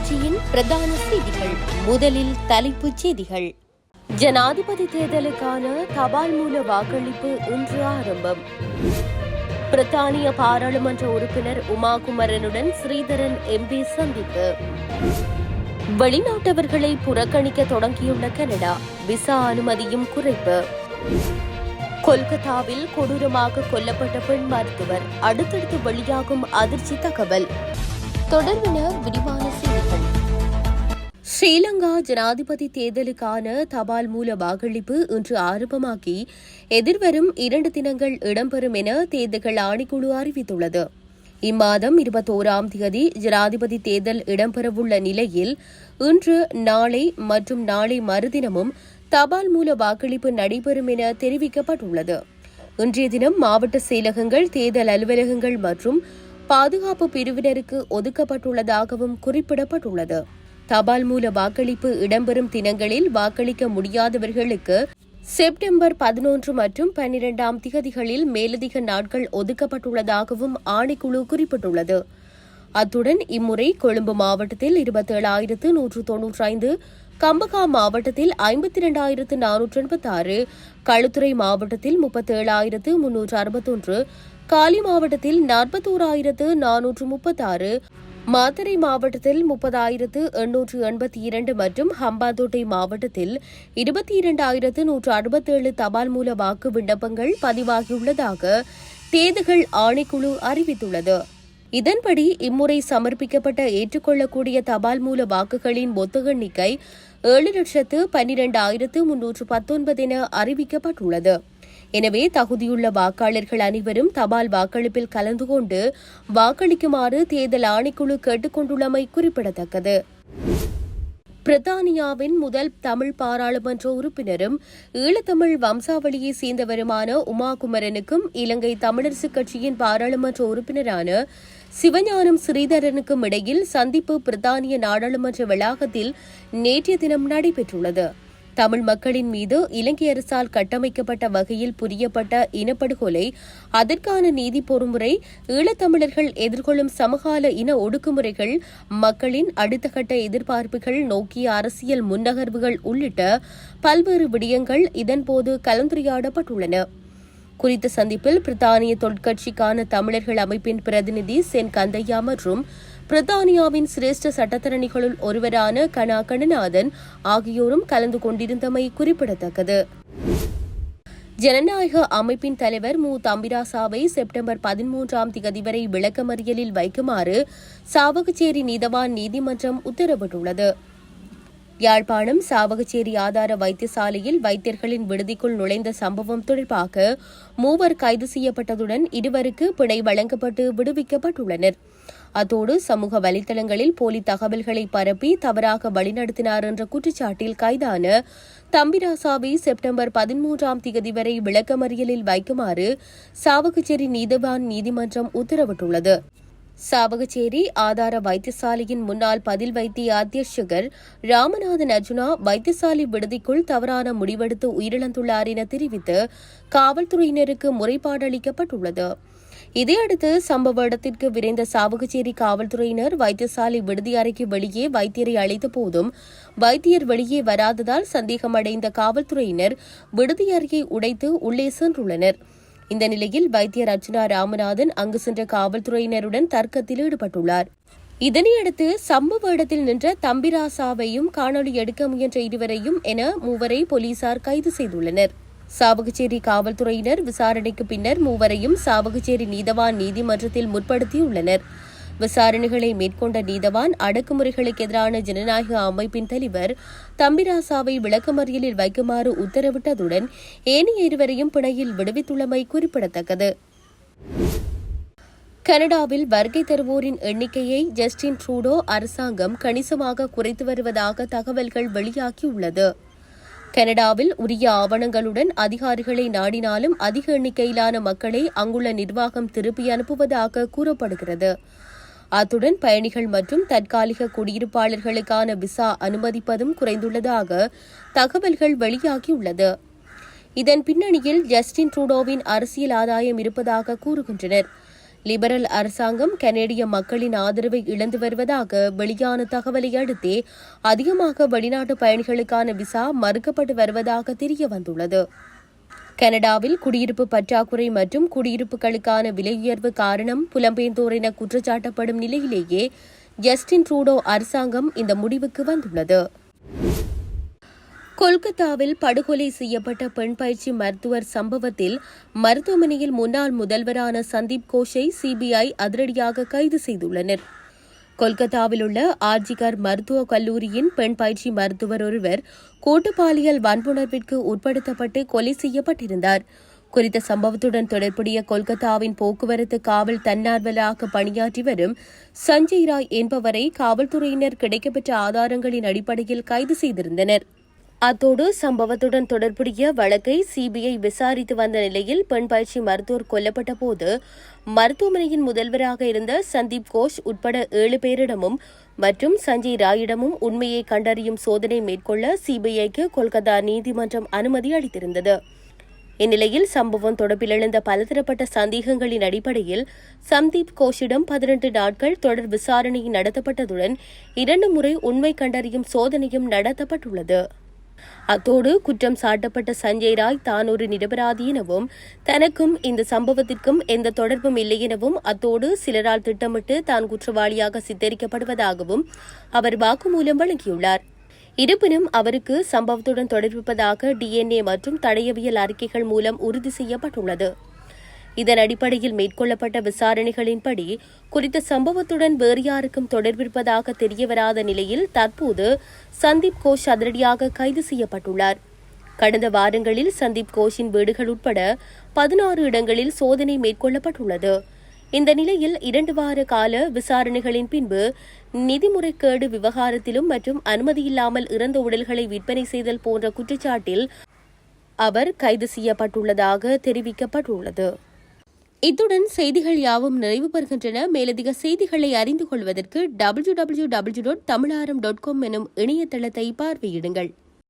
தொலைக்காட்சியின் பிரதான செய்திகள். முதலில் தலைப்புச் செய்திகள். ஜனாதிபதி தேர்தலுக்கான தபால் மூல வாக்களிப்பு இன்று ஆரம்பம். பிரித்தானிய பாராளுமன்ற உறுப்பினர் உமா குமரனுடன் ஸ்ரீதரன் எம்பி சந்திப்பு. வெளிநாட்டவர்களை புறக்கணிக்க தொடங்கியுள்ள கனடா, விசா அனுமதியும் குறைப்பு. கொல்கத்தாவில் கொடூரமாக கொல்லப்பட்ட பெண் மருத்துவர், அடுத்தடுத்து வெளியாகும் அதிர்ச்சி தகவல். தொடர்பின விரிவான செய்திகள். ஸ்ரீலங்கா ஜனாதிபதி தேர்தலுக்கான தபால் மூல வாக்களிப்பு இன்று ஆரம்பமாகி எதிர்வரும் 2 தினங்கள் இடம்பெறும் என தேர்தல்கள் ஆணைக்குழு அறிவித்துள்ளது. இம்மாதம் 21ஆம் தேதி ஜனாதிபதி தேர்தல் இடம்பெறவுள்ள நிலையில் இன்று, நாளை மற்றும் நாளை மறுதினமும் தபால் மூல வாக்களிப்பு நடைபெறும் என தெரிவிக்கப்பட்டுள்ளது. இன்றைய தினம் மாவட்ட செயலகங்கள், தேர்தல் அலுவலகங்கள் மற்றும் பாதுகாப்பு பிரிவினருக்கு ஒதுக்கப்பட்டுள்ளதாகவும் குறிப்பிடப்பட்டுள்ளது. தபால் மூல வாக்களிப்பு இடம்பெறும் தினங்களில் வாக்களிக்க முடியாதவர்களுக்கு செப்டம்பர் 11 மற்றும் 12ஆம் திகதிகளில் மேலதிக நாட்கள் ஒதுக்கப்பட்டுள்ளதாகவும் ஆணைக்குழு குறிப்பிட்டுள்ளது. அத்துடன் இம்முறை கொழும்பு மாவட்டத்தில் 27,195, கம்பகா மாவட்டத்தில் 52,486, களுத்துறை மாவட்டத்தில் 37,361, காலி மாவட்டத்தில் 41,436, மாத்தறை மாவட்டத்தில் 30,882 மற்றும் ஹம்பாந்தோட்டை மாவட்டத்தில் 22,167 தபால் மூல வாக்கு விண்ணப்பங்கள் பதிவாகியுள்ளதாக தேர்தல்கள் ஆணைக்குழு அறிவித்துள்ளது. இதன்படி இம்முறை சமர்ப்பிக்கப்பட்ட ஏற்றுக்கொள்ளக்கூடிய தபால் மூல வாக்குகளின் மொத்த எண்ணிக்கை 7,12,319 என அறிவிக்கப்பட்டுள்ளது. எனவே தகுதியுள்ள வாக்காளர்கள் அனைவரும் தபால் வாக்களிப்பில் கலந்து கொண்டு வாக்களிக்குமாறு தேர்தல் ஆணைக்குழு கேட்டுக் கொண்டுள்ளமை குறிப்பிடத்தக்கது. பிரித்தானியாவின் முதல் தமிழ் பாராளுமன்ற உறுப்பினரும் ஈழத்தமிழ் வம்சாவளியைச் சேர்ந்தவருமான உமா குமரனுக்கும் இலங்கை தமிழரசுக் கட்சியின் பாராளுமன்ற உறுப்பினரான சிவஞானம் ஸ்ரீதரனுக்கும் இடையில் சந்திப்பு பிரித்தானிய நாடாளுமன்ற வளாகத்தில் நேற்றைய தினம் நடைபெற்றுள்ளது. தமிழ் மக்களின் மீது இலங்கை அரசால் கட்டமைக்கப்பட்ட வகையில் புரியப்பட்ட இனப்படுகொலை, அதற்கான நீதி பொறுமுறை, ஈழத்தமிழர்கள் எதிர்கொள்ளும் சமகால இன ஒடுக்குமுறைகள், மக்களின் அடுத்த கட்ட எதிர்பார்ப்புகள் நோக்கிய அரசியல் முன்னகர்வுகள் உள்ளிட்ட பல்வேறு விடயங்கள் இதன்போது கலந்துரையாடப்பட்டுள்ளன. குறித்த சந்திப்பில் பிரித்தானிய தொழிற்கட்சிக்கான தமிழர்கள் அமைப்பின் பிரதிநிதி சென் கந்தையா மற்றும் பிரித்தானியாவின் சிரேஷ்ட சட்டத்தரணிகளுள் ஒருவரான கனா கணநாதன் ஆகியோரும் கலந்து கொண்டிருந்தமை குறிப்பிடத்தக்கது. ஜனநாயக அமைப்பின் தலைவர் மு தம்பிராசாவை செப்டம்பர் 13ஆம் தேதி வரை விளக்கமறியலில் வைக்குமாறு சாவகச்சேரி நீதவான் நீதிமன்றம் உத்தரவிட்டுள்ளது. யாழ்ப்பாணம் சாவகச்சேரி ஆதார வைத்தியசாலையில் வைத்தியர்களின் விடுதிக்குள் நுழைந்த சம்பவம் தொடர்பாக 3 கைது செய்யப்பட்டதுடன் 2 பிணை வழங்கப்பட்டு விடுவிக்கப்பட்டுள்ளனர். அத்தோடு சமூக வலைதளங்களில் போலி தகவல்களை பரப்பி தவறாக வழிநடத்தினார் என்ற குற்றச்சாட்டில் கைதான தம்பிராசாவை செப்டம்பர் 13ஆம் தேதி வரை விளக்கமறியலில் வைக்குமாறு சாவகச்சேரி நீதவான் நீதிமன்றம் உத்தரவிட்டுள்ளது. சாவகச்சேரி ஆதார வைத்தியசாலையின் முன்னாள் பதில் வைத்திய அத்தியட்சகர் ராமநாதன் அர்ஜுனா வைத்தியசாலை விடுதிக்குள் தவறான முடிவெடுத்து உயிரிழந்துள்ளார் என தெரிவித்து காவல்துறையினருக்கு முறைப்பாடு அளிக்கப்பட்டுள்ளது. இதையடுத்து சம்பவ இடத்திற்கு விரைந்த சாவகச்சேரி காவல்துறையினர் வைத்தியசாலை விடுதி அறைக்கு வெளியே வைத்தியரை அழைத்த போதும் வைத்தியர் வெளியே வராததால் சந்தேகமடைந்த காவல்துறையினர் விடுதி அறையை உடைத்து உள்ளே சென்றுள்ளனர். இந்த நிலையில் வைத்தியர் அர்ச்சுனா ராமநாதன் அங்கு சென்ற காவல்துறையினருடன் தர்க்கத்தில் ஈடுபட்டுள்ளார். இதனையடுத்து சம்பவ இடத்தில் நின்ற தம்பிராசாவையும் காணொலி எடுக்க முயன்ற 2 என 3 போலீசார் கைது செய்துள்ளனர். சாவகச்சேரி காவல்துறையினர் விசாரணைக்கு பின்னர் 3 சாவகச்சேரி நீதவான் நீதிமன்றத்தில் முற்படுத்தியுள்ளனர். விசாரணைகளை மேற்கொண்ட நீதவான் அடக்குமுறைகளுக்கு எதிரான ஜனநாயக அமைப்பின் தலைவர் தம்பிராசாவை விளக்கமறியலில் வைக்குமாறு உத்தரவிட்டதுடன் ஏனைய 2 பிணையில் விடுவித்துள்ளமை குறிப்பிடத்தக்கது. கனடாவில் வருகை தருவோரின் எண்ணிக்கையை ஜஸ்டின் ட்ரூடோ அரசாங்கம் கணிசமாக குறைத்து வருவதாக தகவல்கள் வெளியாகியுள்ளது. கனடாவில் உரிய ஆவணங்களுடன் அதிகாரிகளை நாடினாலும் அதிக எண்ணிக்கையிலான மக்களை அங்குள்ள நிர்வாகம் திருப்பி அனுப்புவதாக கூறப்படுகிறது. அத்துடன் பயணிகள் மற்றும் தற்காலிக குடியிருப்பாளர்களுக்கான விசா அனுமதிப்பதும் குறைந்துள்ளதாக தகவல்கள் வெளியாகியுள்ளது. இதன் பின்னணியில் ஜஸ்டின் ட்ரூடோவின் அரசியல் ஆதாயம் இருப்பதாக கூறுகின்றனர். லிபரல் அரசாங்கம் கனேடிய மக்களின் ஆதரவை இழந்து வருவதாக வெளியான தகவலை அடுத்தே அதிகமாக வெளிநாட்டு பயணிகளுக்கான விசா மறுக்கப்பட்டு வருவதாக தெரியவந்துள்ளது. கனடாவில் குடியிருப்பு பற்றாக்குறை மற்றும் குடியிருப்புகளுக்கான விலை உயர்வு காரணம் புலம்பெயர்ந்தோர் என குற்றச்சாட்டப்படும் நிலையிலேயே ஜஸ்டின் ட்ரூடோ அரசாங்கம் இந்த முடிவுக்கு வந்துள்ளது. கொல்கத்தாவில் படுகொலை செய்யப்பட்ட பெண் பயிற்சி மருத்துவர் சம்பவத்தில் மருத்துவமனையில் முன்னாள் முதல்வரான சந்தீப் கோஷை சிபிஐ அதிரடியாக கைது செய்துள்ளனர். கொல்கத்தாவில் உள்ள ஆர்ஜிகர் மருத்துவக் கல்லூரியின் பெண் பயிற்சி மருத்துவர் ஒருவர் கூட்டுப்பாலியல் வன்புணர்விற்கு உட்படுத்தப்பட்டு கொலை செய்யப்பட்டிருந்தார். குறித்த சம்பவத்துடன் தொடர்புடைய கொல்கத்தாவின் போக்குவரத்து காவல் தன்னார்வலாக பணியாற்றி வரும் சஞ்சய் ராய் என்பவரை காவல்துறையினர் கிடைக்கப்பெற்ற ஆதாரங்களின் அடிப்படையில் கைது செய்திருந்தனர். அத்தோடு சம்பவத்துடன் தொடர்புடைய வழக்கை சிபிஐ விசாரித்து வந்த நிலையில் பெண் பயிற்சி மருத்துவர் கொல்லப்பட்ட போது மருத்துவமனையின் முதல்வராக இருந்த சந்தீப் கோஷ் உட்பட 7 பேரிடமும் மற்றும் சஞ்சய் ராயிடமும் உண்மையை கண்டறியும் சோதனை மேற்கொள்ள சிபிஐக்கு கொல்கத்தா நீதிமன்றம் அனுமதி அளித்திருந்தது. இந்நிலையில் சம்பவம் தொடர்பில் எழுந்த பலதரப்பட்ட சந்தேகங்களின் அடிப்படையில் சந்தீப் கோஷிடம் 18 நாட்கள் தொடர் விசாரணை நடத்தப்பட்டதுடன் 2 முறை உண்மை கண்டறியும் சோதனையும் நடத்தப்பட்டுள்ளது. அத்தோடு குற்றம் சாட்டப்பட்ட சஞ்சய் ராய் தான் ஒரு நிரபராதி எனவும் தனக்கும் இந்த சம்பவத்திற்கும் எந்த தொடர்பும் இல்லை எனவும் அத்தோடு சிலரால் திட்டமிட்டு தான் குற்றவாளியாக சித்தரிக்கப்படுவதாகவும் அவர் வாக்குமூலம் வழங்கியுள்ளார். இருப்பினும் அவருக்கு சம்பவத்துடன் தொடர்பிருப்பதாக டிஎன்ஏ மற்றும் தடயவியல் அறிக்கைகள் மூலம் உறுதி செய்யப்பட்டுள்ளது. இதன் அடிப்படையில் மேற்கொள்ளப்பட்ட விசாரணைகளின்படி குறித்த சம்பவத்துடன் வேறு யாருக்கும் தொடர்பிருப்பதாக தெரியவராத நிலையில் தற்போது சந்தீப் கோஷ் அதிரடியாக கைது செய்யப்பட்டுள்ளார். கடந்த வாரங்களில் சந்தீப் கோஷின் வீடுகள் உட்பட 16 இடங்களில் சோதனை மேற்கொள்ளப்பட்டுள்ளது. இந்த நிலையில் 2 வார கால விசாரணைகளின் பின்பு நிதி முறைகேடு விவகாரத்திலும் மற்றும் அனுமதியில்லாமல் இறந்த உடல்களை விற்பனை செய்தல் போன்ற குற்றச்சாட்டில் அவர் கைது செய்யப்பட்டுள்ளதாக தெரிவிக்கப்பட்டுள்ளது. இத்துடன் செய்திகள் யாவும் நிறைவு பெறுகின்றன. மேலதிக செய்திகளை அறிந்து கொள்வதற்கு www.tamilaram.com எனும் இணையதளத்தை பார்வையிடுங்கள்.